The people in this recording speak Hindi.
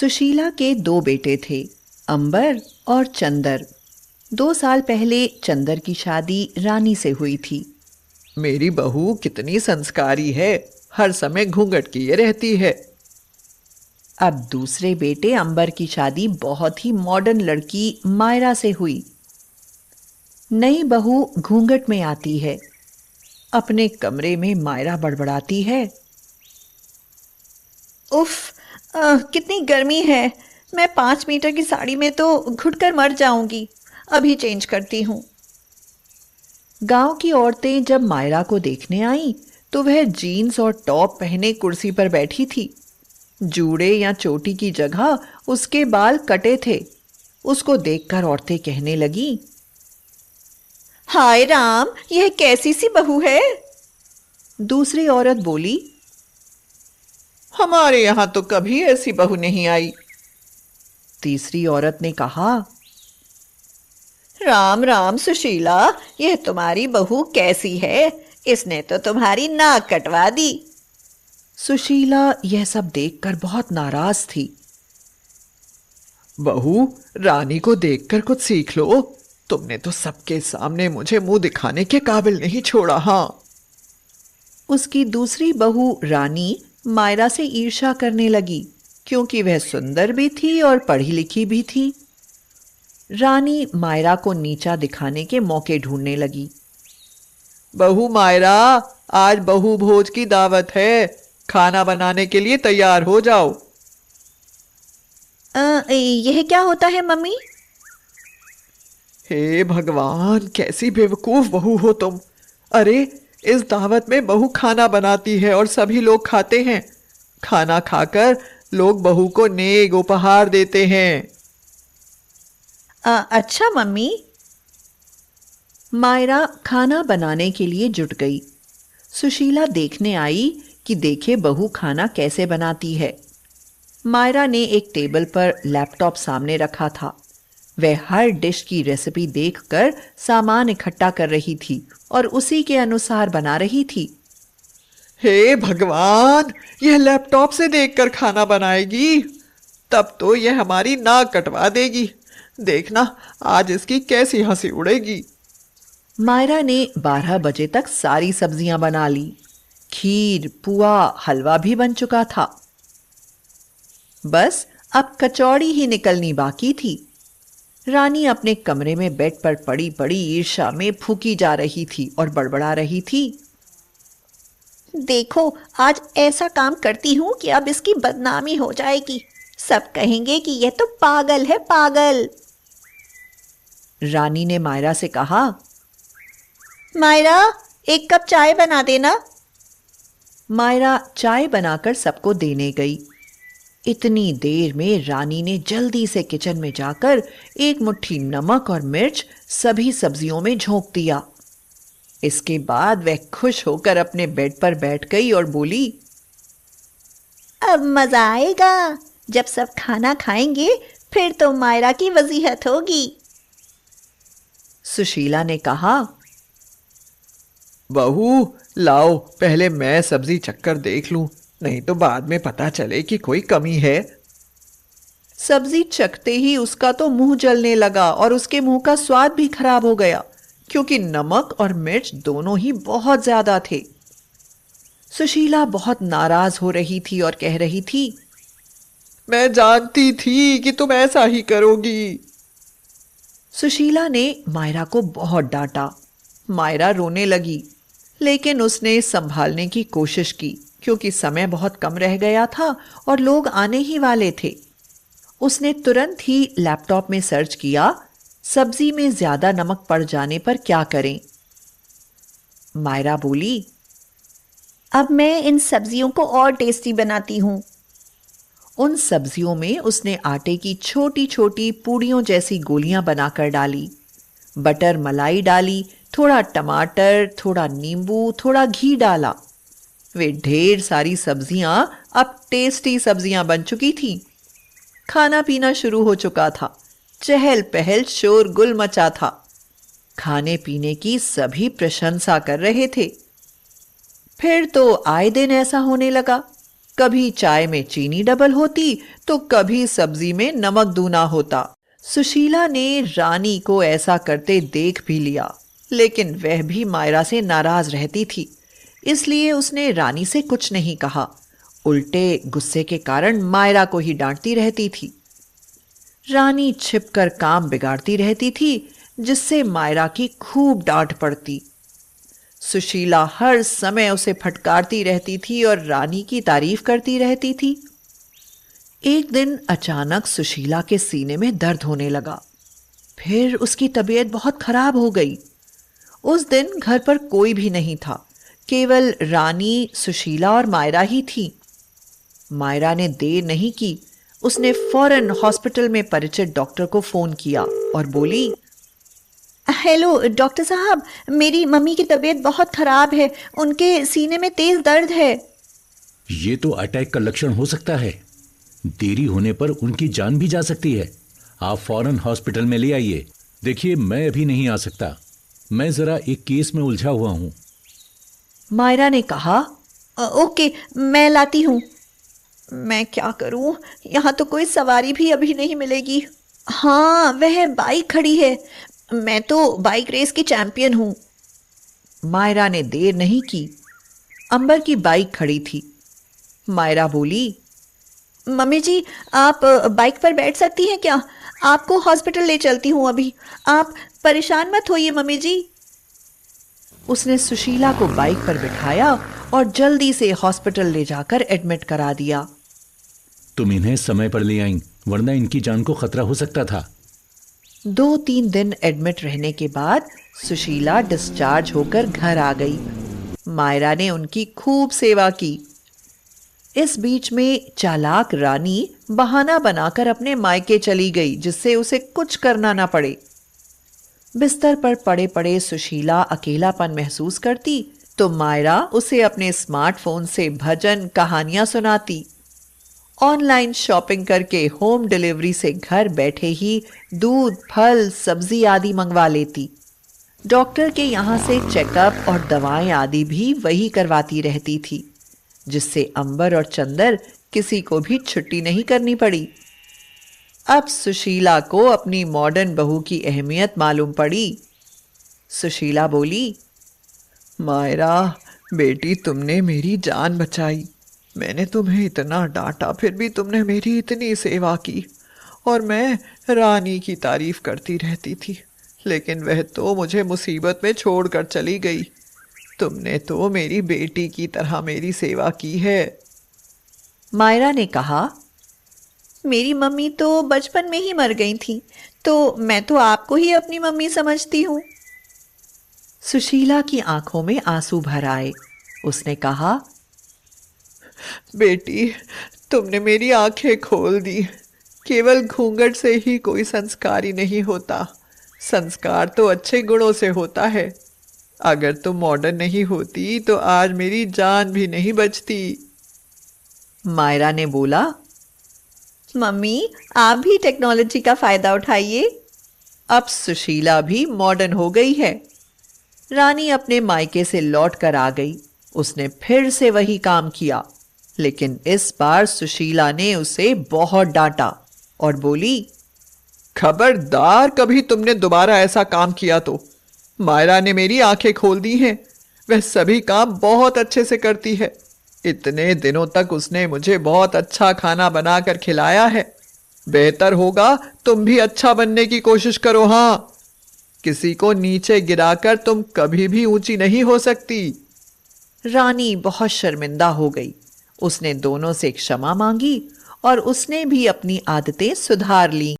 सुशीला के दो बेटे थे, अंबर और चंदर। 2 साल पहले चंदर की शादी रानी से हुई थी। मेरी बहू कितनी संस्कारी है, हर समय घूंघट किए रहती है। अब दूसरे बेटे अंबर की शादी बहुत ही मॉडर्न लड़की मायरा से हुई। नई बहू घूंघट में आती है। अपने कमरे में मायरा बड़बड़ाती है, उफ, कितनी गर्मी है। मैं 5 मीटर की साड़ी में तो घुटकर मर जाऊंगी। अभी चेंज करती हूँ। गांव की औरतें जब मायरा को देखने आईं तो वह जीन्स और टॉप पहने कुर्सी पर बैठी थी। जूड़े या चोटी की जगह उसके बाल कटे थे। उसको देखकर औरतें कहने लगी, हाय राम, यह कैसी सी बहू है। दूसरी औरत बोली, हमारे यहाँ तो कभी ऐसी बहू नहीं आई। तीसरी औरत ने कहा, राम राम सुशीला, यह तुम्हारी बहू कैसी है। इसने तो तुम्हारी नाक कटवा दी। सुशीला यह सब देखकर बहुत नाराज थी। बहू, रानी को देखकर कुछ सीख लो। तुमने तो सबके सामने मुझे मुंह दिखाने के काबिल नहीं छोड़ा। हाँ। उसकी दूसरी बहू रानी मायरा से ईर्ष्या करने लगी, क्योंकि वह सुंदर भी थी और पढ़ी लिखी भी थी। रानी मायरा को नीचा दिखाने के मौके ढूंढने लगी। बहू मायरा, आज बहू भोज की दावत है, खाना बनाने के लिए तैयार हो जाओ। यह क्या होता है मम्मी? हे भगवान, कैसी बेवकूफ बहू हो तुम। अरे, इस दावत में बहू खाना बनाती है और सभी लोग खाते हैं। खाना खाकर लोग बहू को नेक उपहार देते हैं। अच्छा मम्मी। मायरा खाना बनाने के लिए जुट गई। सुशीला देखने आई कि देखे बहू खाना कैसे बनाती है। मायरा ने एक टेबल पर लैपटॉप सामने रखा था। वह हर डिश की रेसिपी देखकर सामान इकट्ठा कर रही थी और उसी के अनुसार बना रही थी। हे भगवान, यह लैपटॉप से देखकर खाना बनाएगी? तब तो यह हमारी नाक कटवा देगी। देखना आज इसकी कैसी हंसी उड़ेगी। मायरा ने 12 बजे तक सारी सब्जियां बना ली। खीर, पुआ, हलवा भी बन चुका था। बस अब कचौड़ी ही निकलनी बाकी थी। रानी अपने कमरे में बेड पर पड़ी पड़ी ईर्ष्या में फूकी जा रही थी और बड़बड़ा रही थी, देखो, आज ऐसा काम करती हूँ कि अब इसकी बदनामी हो जाएगी। सब कहेंगे कि यह तो पागल है, पागल। रानी ने मायरा से कहा, मायरा, एक कप चाय बना देना। मायरा चाय बनाकर सबको देने गई। इतनी देर में रानी ने जल्दी से किचन में जाकर एक मुट्ठी नमक और मिर्च सभी सब्जियों में झोंक दिया। इसके बाद वह खुश होकर अपने बेड पर बैठ गई और बोली, अब मजा आएगा। जब सब खाना खाएंगे फिर तो मायरा की वजीहत होगी। सुशीला ने कहा, बहू लाओ, पहले मैं सब्जी चक्कर देख लूं, नहीं तो बाद में पता चले कि कोई कमी है। सब्जी चखते ही उसका तो मुंह जलने लगा और उसके मुंह का स्वाद भी खराब हो गया, क्योंकि नमक और मिर्च दोनों ही बहुत ज्यादा थे। सुशीला बहुत नाराज हो रही थी और कह रही थी, मैं जानती थी कि तुम ऐसा ही करोगी। सुशीला ने मायरा को बहुत डांटा। मायरा रोने लगी, लेकिन उसने संभालने की कोशिश की, क्योंकि समय बहुत कम रह गया था और लोग आने ही वाले थे। उसने तुरंत ही लैपटॉप में सर्च किया, सब्जी में ज्यादा नमक पड़ जाने पर क्या करें। मायरा बोली, अब मैं इन सब्जियों को और टेस्टी बनाती हूँ। उन सब्जियों में उसने आटे की छोटी छोटी पूड़ियों जैसी गोलियां बनाकर डाली, बटर मलाई डाली, थोड़ा टमाटर, थोड़ा नींबू, थोड़ा घी डाला। वे ढेर सारी सब्जियां अब टेस्टी सब्जियां बन चुकी थीं। खाना पीना शुरू हो चुका था। चहल पहल शोरगुल मचा था। खाने पीने की सभी प्रशंसा कर रहे थे। फिर तो आए दिन ऐसा होने लगा। कभी चाय में चीनी डबल होती तो कभी सब्जी में नमक दूना होता। सुशीला ने रानी को ऐसा करते देख भी लिया, लेकिन वह भी मायरा से नाराज रहती थी, इसलिए उसने रानी से कुछ नहीं कहा। उल्टे गुस्से के कारण मायरा को ही डांटती रहती थी। रानी छिपकर काम बिगाड़ती रहती थी, जिससे मायरा की खूब डांट पड़ती। सुशीला हर समय उसे फटकारती रहती थी और रानी की तारीफ करती रहती थी। एक दिन अचानक सुशीला के सीने में दर्द होने लगा। फिर उसकी तबीयत बहुत खराब हो गई। उस दिन घर पर कोई भी नहीं था, केवल रानी, सुशीला और मायरा ही थी। मायरा ने देर नहीं की, उसने फौरन हॉस्पिटल में परिचित डॉक्टर को फोन किया और बोली, हेलो डॉक्टर साहब, मेरी मम्मी की तबीयत बहुत खराब है, उनके सीने में तेज दर्द है। ये तो अटैक का लक्षण हो सकता है। देरी होने पर उनकी जान भी जा सकती है। आप फौरन हॉस्पिटल में ले आइए। देखिए, मैं अभी नहीं आ सकता, मैं जरा एक केस में उलझा हुआ हूं। मायरा ने कहा, ओके, मैं लाती हूँ। मैं क्या करूं, यहाँ तो कोई सवारी भी अभी नहीं मिलेगी। हाँ, वह बाइक खड़ी है, मैं तो बाइक रेस की चैंपियन हूँ। मायरा ने देर नहीं की। अंबर की बाइक खड़ी थी। मायरा बोली, मम्मी जी, आप बाइक पर बैठ सकती हैं क्या? आपको हॉस्पिटल ले चलती हूँ अभी। आप परेशान मत होइए मम्मी जी। उसने सुशीला को बाइक पर बिठाया और जल्दी से हॉस्पिटल ले जाकर एडमिट करा दिया। तुम इन्हें समय पर ले आईं, वरना इनकी जान को खतरा हो सकता था। 2-3 दिन एडमिट रहने के बाद सुशीला डिस्चार्ज होकर घर आ गई। मायरा ने उनकी खूब सेवा की। इस बीच में चालाक रानी बहाना बनाकर अपने मायके चली गई, जिससे उसे कुछ करना ना पड़े। बिस्तर पर पड़े पड़े सुशीला अकेलापन महसूस करती तो मायरा उसे अपने स्मार्टफोन से भजन कहानियां सुनाती। ऑनलाइन शॉपिंग करके होम डिलीवरी से घर बैठे ही दूध, फल, सब्जी आदि मंगवा लेती। डॉक्टर के यहाँ से चेकअप और दवाएं आदि भी वही करवाती रहती थी, जिससे अंबर और चंदर किसी को भी छुट्टी नहीं करनी पड़ी। अब सुशीला को अपनी मॉडर्न बहू की अहमियत मालूम पड़ी। सुशीला बोली, मायरा बेटी, तुमने मेरी जान बचाई। मैंने तुम्हें इतना डांटा, फिर भी तुमने मेरी इतनी सेवा की। और मैं रानी की तारीफ करती रहती थी, लेकिन वह तो मुझे मुसीबत में छोड़कर चली गई। तुमने तो मेरी बेटी की तरह मेरी सेवा की है। मायरा ने कहा, मेरी मम्मी तो बचपन में ही मर गई थी, तो मैं तो आपको ही अपनी मम्मी समझती हूँ। सुशीला की आंखों में आंसू भर आए। उसने कहा, बेटी, तुमने मेरी आंखें खोल दी। केवल घूंघट से ही कोई संस्कारी नहीं होता। संस्कार तो अच्छे गुणों से होता है। अगर तुम मॉडर्न नहीं होती तो आज मेरी जान भी नहीं बचती। मायरा ने बोला, मम्मी, आप भी टेक्नोलॉजी का फायदा उठाइए। अब सुशीला भी मॉडर्न हो गई है। रानी अपने मायके से लौट कर आ गई। उसने फिर से वही काम किया, लेकिन इस बार सुशीला ने उसे बहुत डांटा और बोली, खबरदार, कभी तुमने दोबारा ऐसा काम किया तो। मायरा ने मेरी आंखें खोल दी हैं। वह सभी काम बहुत अच्छे से करती है। इतने दिनों तक उसने मुझे बहुत अच्छा खाना बनाकर खिलाया है। बेहतर होगा तुम भी अच्छा बनने की कोशिश करो। हाँ, किसी को नीचे गिराकर तुम कभी भी ऊंची नहीं हो सकती। रानी बहुत शर्मिंदा हो गई। उसने दोनों से क्षमा मांगी और उसने भी अपनी आदतें सुधार ली।